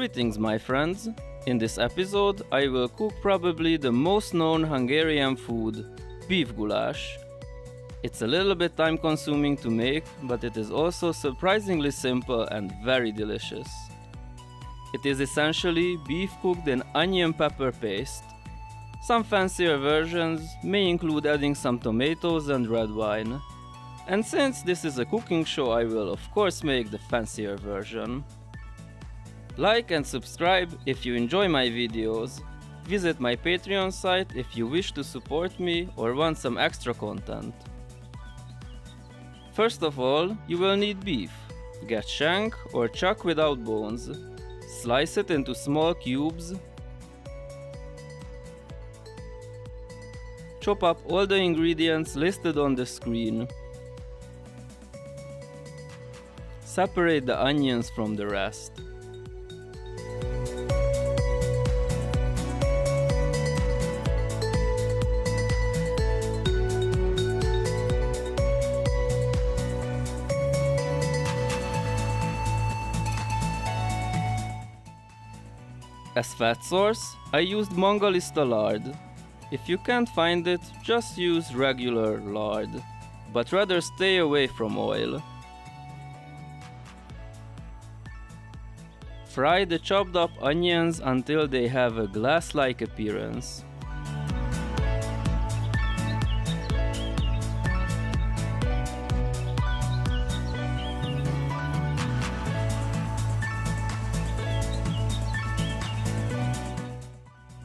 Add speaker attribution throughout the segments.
Speaker 1: Greetings my friends! In this episode I will cook probably the most known Hungarian food, beef goulash. It's a little bit time consuming to make, but it is also surprisingly simple and very delicious. It is essentially beef cooked in onion pepper paste. Some fancier versions may include adding some tomatoes and red wine. And since this is a cooking show, I will of course make the fancier version. Like and subscribe if you enjoy my videos. Visit my Patreon site if you wish to support me or want some extra content. First of all, you will need beef. Get shank or chuck without bones. Slice it into small cubes. Chop up all the ingredients listed on the screen. Separate the onions from the rest. As fat source, I used magnalista lard. If you can't find it, just use regular lard, but rather stay away from oil. Fry the chopped up onions until they have a glass-like appearance.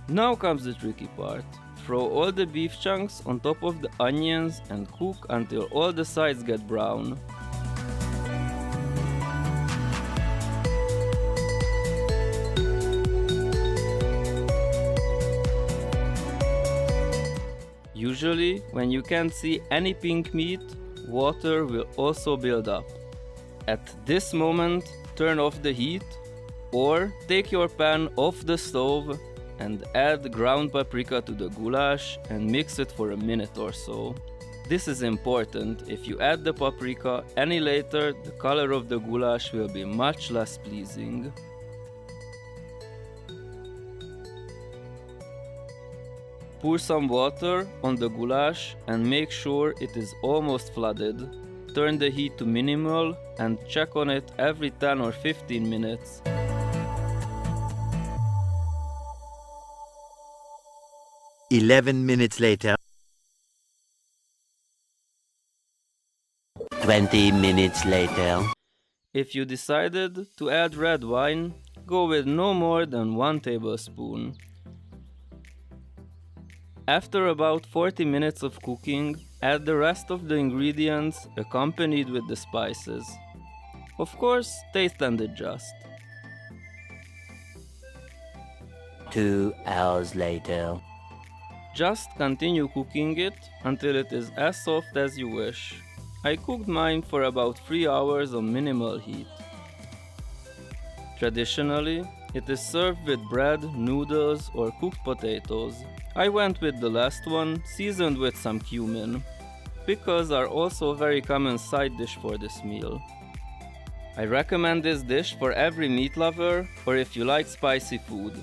Speaker 1: Now comes the tricky part. Throw all the beef chunks on top of the onions and cook until all the sides get brown. Usually, when you can't see any pink meat, water will also build up. At this moment, turn off the heat, or take your pan off the stove and add ground paprika to the goulash and mix it for a minute or so. This is important. If you add the paprika any later, the color of the goulash will be much less pleasing. Pour some water on the goulash and make sure it is almost flooded. Turn the heat to minimal and check on it every 10 or 15 minutes.
Speaker 2: "11 minutes later. 20 minutes later.
Speaker 1: If you decided to add red wine, go with no more than 1 tablespoon. After about 40 minutes of cooking, add the rest of the ingredients accompanied with the spices. Of course, taste and adjust.
Speaker 2: 2 hours later.
Speaker 1: Just continue cooking it until it is as soft as you wish. I cooked mine for about 3 hours on minimal heat. Traditionally, it is served with bread, noodles, or cooked potatoes. I went with the last one, seasoned with some cumin. Pickles are also a very common side dish for this meal. I recommend this dish for every meat lover or if you like spicy food.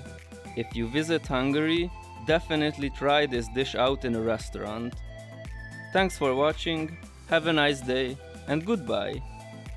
Speaker 1: If you visit Hungary, definitely try this dish out in a restaurant. Thanks for watching, have a nice day, and goodbye!